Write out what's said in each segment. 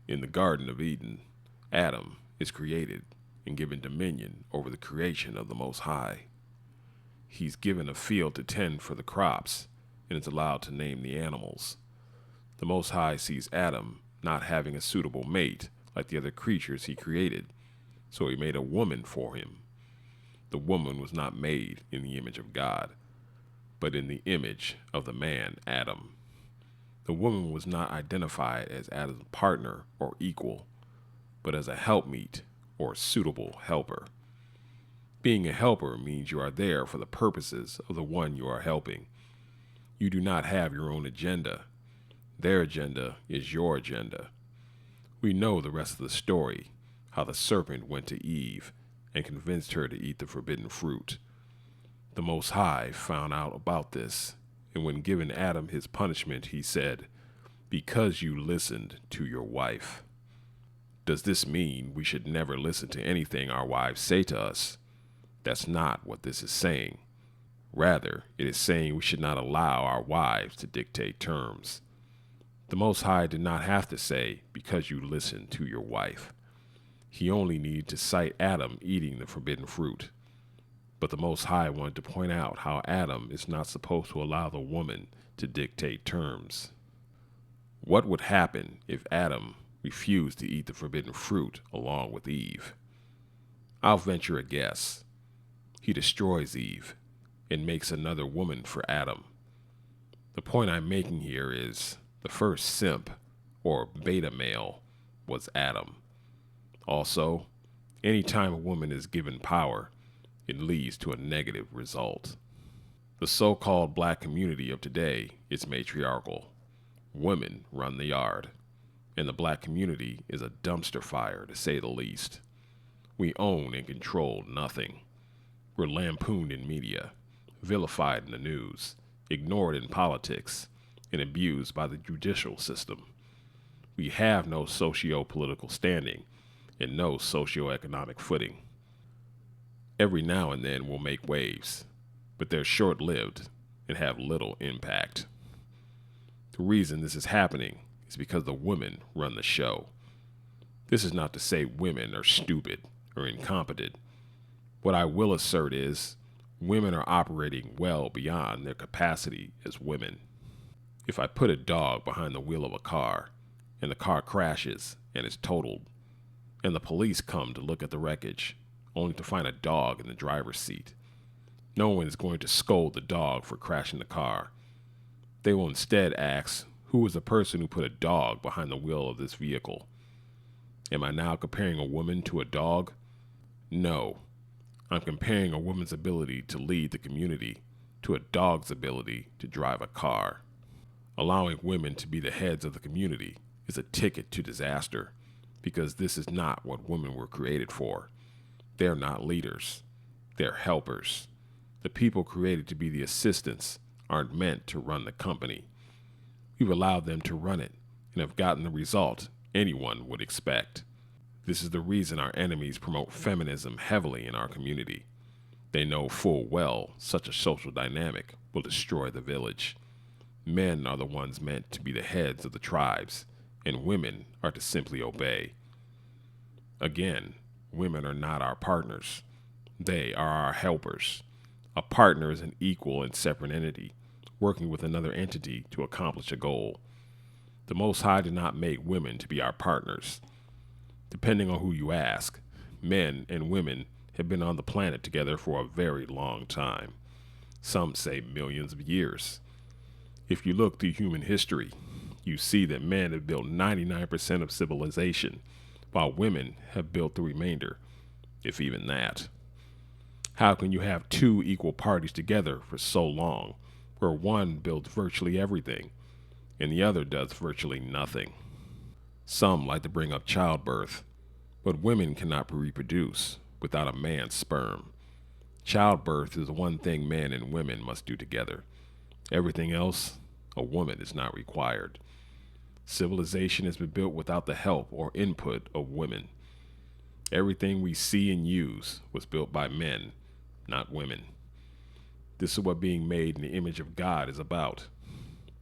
In the Garden of Eden, Adam is created and given dominion over the creation of the Most High. He's given a field to tend for the crops and is allowed to name the animals. The Most High sees Adam not having a suitable mate like the other creatures he created, so he made a woman for him. The woman was not made in the image of God, but in the image of the man Adam. The woman was not identified as Adam's partner or equal, but as a helpmeet or suitable helper. Being a helper means you are there for the purposes of the one you are helping. You do not have your own agenda. Their agenda is your agenda. We know the rest of the story, how the serpent went to Eve and convinced her to eat the forbidden fruit. The Most High found out about this, and when given Adam his punishment, he said, "Because you listened to your wife." Does this mean we should never listen to anything our wives say to us? That's not what this is saying. Rather, it is saying we should not allow our wives to dictate terms. The Most High did not have to say, "Because you listened to your wife." He only needed to cite Adam eating the forbidden fruit. But the Most High wanted to point out how Adam is not supposed to allow the woman to dictate terms. What would happen if Adam refused to eat the forbidden fruit along with Eve? I'll venture a guess. He destroys Eve and makes another woman for Adam. The point I'm making here is the first simp, or beta male, was Adam. Also, any time a woman is given power, it leads to a negative result. The so-called black community of today is matriarchal. Women run the yard, and the black community is a dumpster fire, to say the least. We own and control nothing. We're lampooned in media, vilified in the news, ignored in politics, and abused by the judicial system. We have no socio-political standing and no socio-economic footing. Every now and then we'll make waves, but they're short-lived and have little impact. The reason this is happening is because the women run the show. This is not to say women are stupid or incompetent. What I will assert is women are operating well beyond their capacity as women. If I put a dog behind the wheel of a car and the car crashes and is totaled, and the police come to look at the wreckage, only to find a dog in the driver's seat, no one is going to scold the dog for crashing the car. They will instead ask, who was the person who put a dog behind the wheel of this vehicle? Am I now comparing a woman to a dog? No. I'm comparing a woman's ability to lead the community to a dog's ability to drive a car. Allowing women to be the heads of the community is a ticket to disaster, because this is not what women were created for. They're not leaders. They're helpers. The people created to be the assistants aren't meant to run the company. We've allowed them to run it and have gotten the result anyone would expect. This is the reason our enemies promote feminism heavily in our community. They know full well such a social dynamic will destroy the village. Men are the ones meant to be the heads of the tribes, and women are to simply obey. Again, women are not our partners. They are our helpers. A partner is an equal and separate entity, working with another entity to accomplish a goal. The Most High did not make women to be our partners. Depending on who you ask, men and women have been on the planet together for a very long time. Some say millions of years. If you look through human history, you see that men have built 99% of civilization, while women have built the remainder, if even that. How can you have two equal parties together for so long, where one builds virtually everything and the other does virtually nothing? Some like to bring up childbirth, but women cannot reproduce without a man's sperm. Childbirth is the one thing men and women must do together. Everything else, a woman is not required. Civilization has been built without the help or input of women. Everything we see and use was built by men, not women. This is what being made in the image of God is about.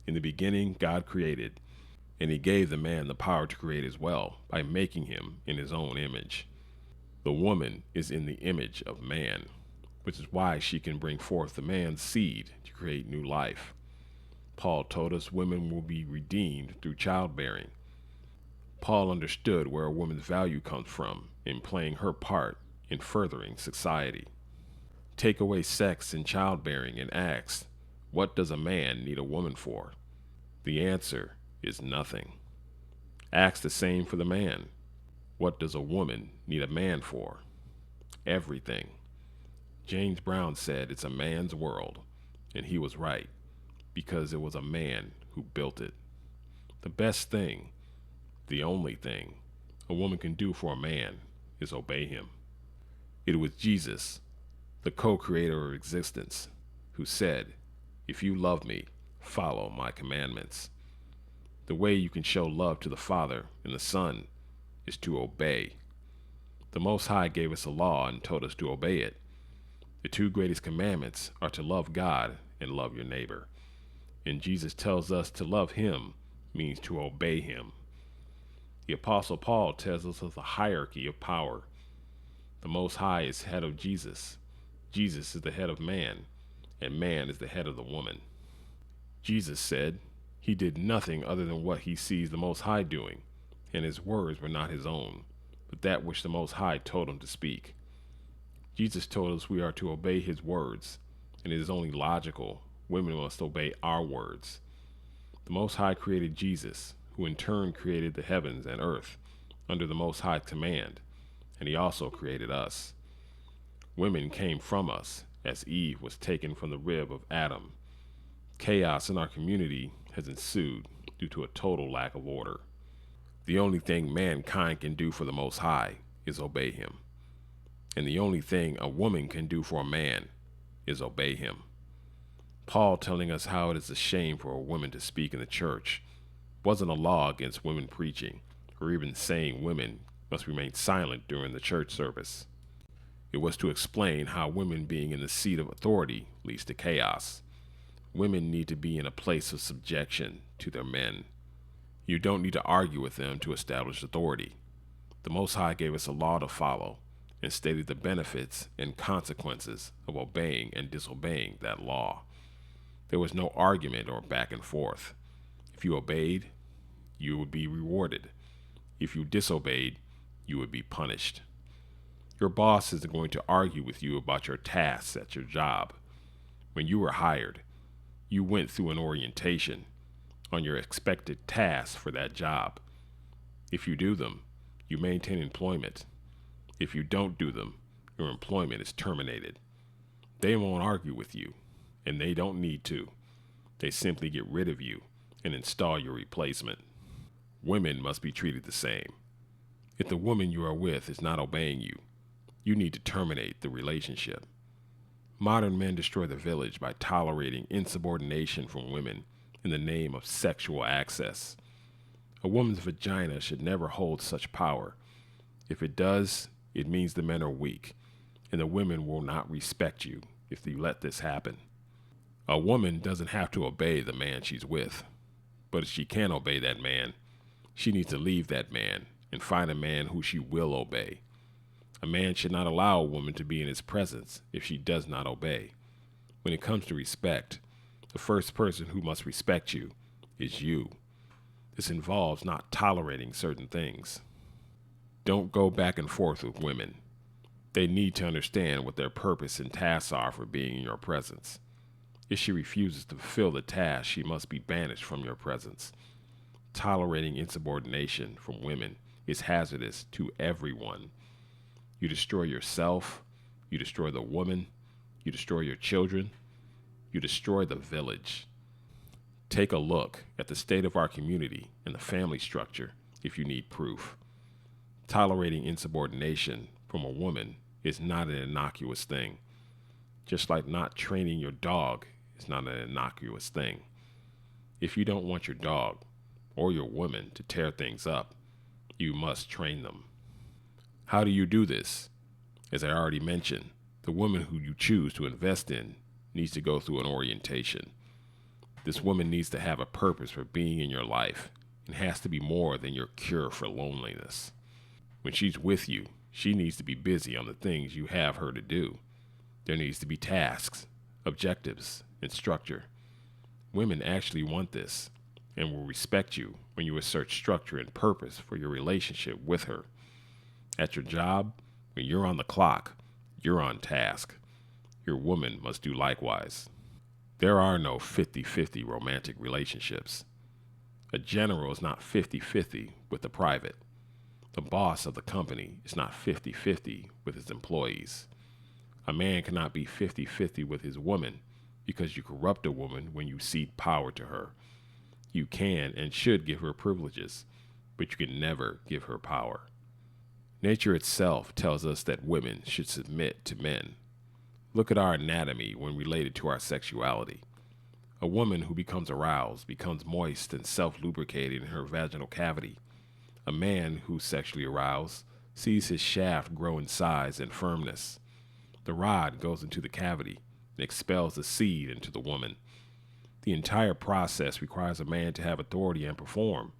In the beginning, God created. And he gave the man the power to create as well by making him in his own image. The woman is in the image of man, which is why she can bring forth the man's seed to create new life. Paul told us women will be redeemed through childbearing. Paul understood where a woman's value comes from in playing her part in furthering society. Take away sex and childbearing and ask, what does a man need a woman for? The answer is nothing. Ask the same for the man. What does a woman need a man for? Everything. James Brown said it's a man's world, and he was right, because it was a man who built it. The best thing, the only thing, a woman can do for a man is obey him. It was Jesus, the co-creator of existence, who said, "If you love me, follow my commandments." The way you can show love to the Father and the Son is to obey. The Most High gave us a law and told us to obey it. The two greatest commandments are to love God and love your neighbor. And Jesus tells us to love him means to obey him. The Apostle Paul tells us of the hierarchy of power. The Most High is head of Jesus. Jesus is the head of man, and man is the head of the woman. Jesus said he did nothing other than what he sees the Most High doing, and his words were not his own, but that which the Most High told him to speak. Jesus told us we are to obey his words, and it is only logical. Women must obey our words. The Most High created Jesus, who in turn created the heavens and earth under the Most High's command, and he also created us. Women came from us, as Eve was taken from the rib of Adam. Chaos in our community has ensued due to a total lack of order. The only thing mankind can do for the Most High is obey him. And the only thing a woman can do for a man is obey him. Paul telling us how it is a shame for a woman to speak in the church wasn't a law against women preaching, or even saying women must remain silent during the church service. It was to explain how women being in the seat of authority leads to chaos. Women need to be in a place of subjection to their men. You don't need to argue with them to establish authority. The Most High gave us a law to follow and stated the benefits and consequences of obeying and disobeying that law. There was no argument or back and forth. If you obeyed, you would be rewarded. If you disobeyed, you would be punished. Your boss isn't going to argue with you about your tasks at your job. When you were hired, you went through an orientation on your expected tasks for that job. If you do them, you maintain employment. If you don't do them, your employment is terminated. They won't argue with you, and they don't need to. They simply get rid of you and install your replacement. Women must be treated the same. If the woman you are with is not obeying you, you need to terminate the relationship. Modern men destroy the village by tolerating insubordination from women in the name of sexual access. A woman's vagina should never hold such power. If it does, it means the men are weak, and the women will not respect you if you let this happen. A woman doesn't have to obey the man she's with, but if she can't obey that man, she needs to leave that man and find a man who she will obey. A man should not allow a woman to be in his presence if she does not obey. When it comes to respect, the first person who must respect you is you. This involves not tolerating certain things. Don't go back and forth with women. They need to understand what their purpose and tasks are for being in your presence. If she refuses to fulfill the task, she must be banished from your presence. Tolerating insubordination from women is hazardous to everyone. You destroy yourself, you destroy the woman, you destroy your children, you destroy the village. Take a look at the state of our community and the family structure if you need proof. Tolerating insubordination from a woman is not an innocuous thing, just like not training your dog is not an innocuous thing. If you don't want your dog or your woman to tear things up, you must train them. How do you do this? As I already mentioned, the woman who you choose to invest in needs to go through an orientation. This woman needs to have a purpose for being in your life It has to be more than your cure for loneliness. When she's with you, she needs to be busy on the things you have her to do. There needs to be tasks, objectives, and structure. Women actually want this and will respect you when you assert structure and purpose for your relationship with her. At your job, when you're on the clock, you're on task. Your woman must do likewise. There are no 50-50 romantic relationships. A general is not 50-50 with the private. The boss of the company is not 50-50 with his employees. A man cannot be 50-50 with his woman because you corrupt a woman when you cede power to her. You can and should give her privileges, but you can never give her power. Nature itself tells us that women should submit to men. Look at our anatomy when related to our sexuality. A woman who becomes aroused becomes moist and self-lubricated in her vaginal cavity. A man who's sexually aroused sees his shaft grow in size and firmness. The rod goes into the cavity and expels the seed into the woman. The entire process requires a man to have authority and perform,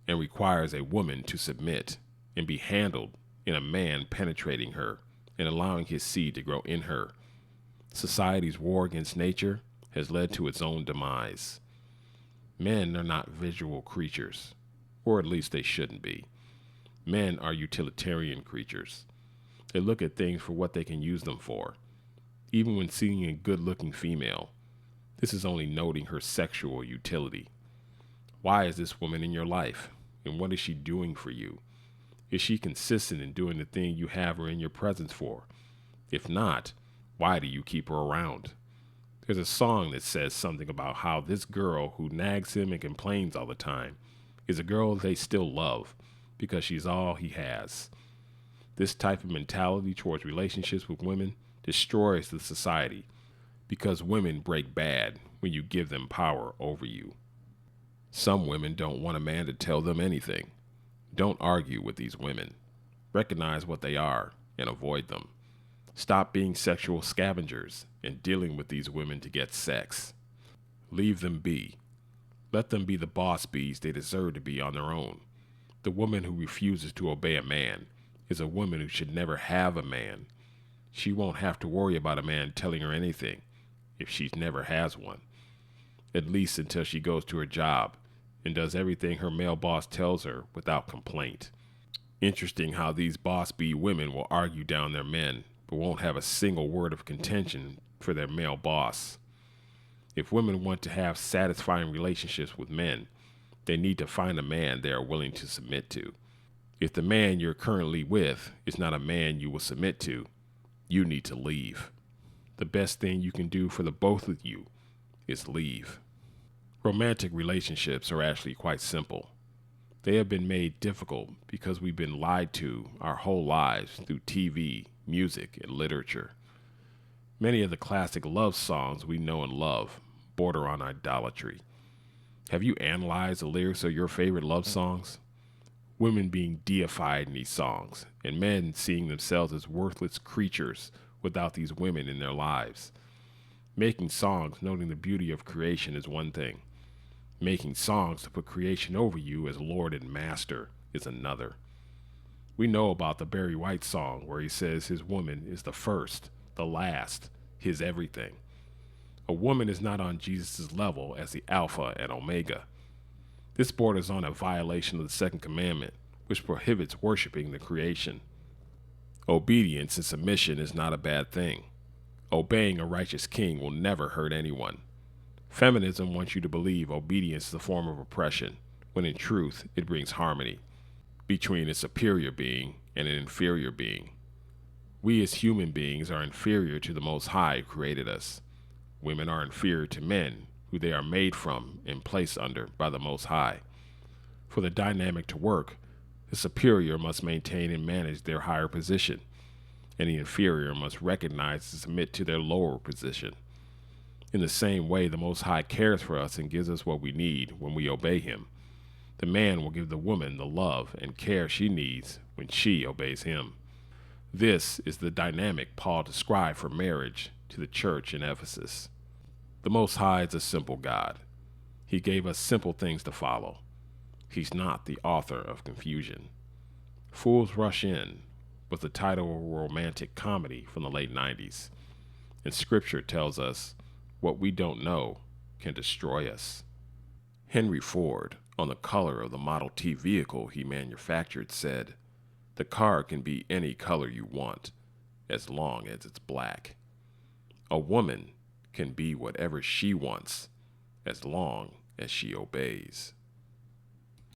and requires a woman to submit and be handled in a man penetrating her and allowing his seed to grow in her. Society's war against nature has led to its own demise. Men are not visual creatures, or at least they shouldn't be. Men are utilitarian creatures. They look at things for what they can use them for. Even when seeing a good-looking female, this is only noting her sexual utility. Why is this woman in your life, and what is she doing for you? Is she consistent in doing the thing you have her in your presence for? If not, why do you keep her around? There's a song that says something about how this girl who nags him and complains all the time is a girl they still love because she's all he has. This type of mentality towards relationships with women destroys the society because women break bad when you give them power over you. Some women don't want a man to tell them anything. Don't argue with these women. Recognize what they are and avoid them. Stop being sexual scavengers and dealing with these women to get sex. Leave them be. Let them be the boss bees they deserve to be on their own. The woman who refuses to obey a man is a woman who should never have a man. She won't have to worry about a man telling her anything if she never has one, at least until she goes to her job and does everything her male boss tells her without complaint. Interesting how these boss bee women will argue down their men, but won't have a single word of contention for their male boss. If women want to have satisfying relationships with men, they need to find a man they are willing to submit to. If the man you're currently with is not a man you will submit to, you need to leave. The best thing you can do for the both of you is leave. Romantic relationships are actually quite simple. They have been made difficult because we've been lied to our whole lives through TV, music, and literature. Many of the classic love songs we know and love border on idolatry. Have you analyzed the lyrics of your favorite love songs? Women being deified in these songs, and men seeing themselves as worthless creatures without these women in their lives. Making songs noting the beauty of creation is one thing. Making songs to put creation over you as Lord and Master is another. We know about the Barry White song where he says his woman is the first, the last, his everything. A woman is not on Jesus' level as the Alpha and Omega. This borders on a violation of the second commandment, which prohibits worshiping the creation. Obedience and submission is not a bad thing. Obeying a righteous king will never hurt anyone. Feminism wants you to believe obedience is a form of oppression, when in truth it brings harmony between a superior being and an inferior being. We as human beings are inferior to the Most High who created us. Women are inferior to men, who they are made from and placed under by the Most High. For the dynamic to work, the superior must maintain and manage their higher position, and the inferior must recognize and submit to their lower position. In the same way, the Most High cares for us and gives us what we need when we obey Him. The man will give the woman the love and care she needs when she obeys him. This is the dynamic Paul described for marriage to the church in Ephesus. The Most High is a simple God. He gave us simple things to follow. He's not the author of confusion. Fools Rush In was the title of a romantic comedy from the late 90s, and scripture tells us what we don't know can destroy us. Henry Ford, on the color of the Model T vehicle he manufactured, said, "The car can be any color you want, as long as it's black. A woman can be whatever she wants, as long as she obeys."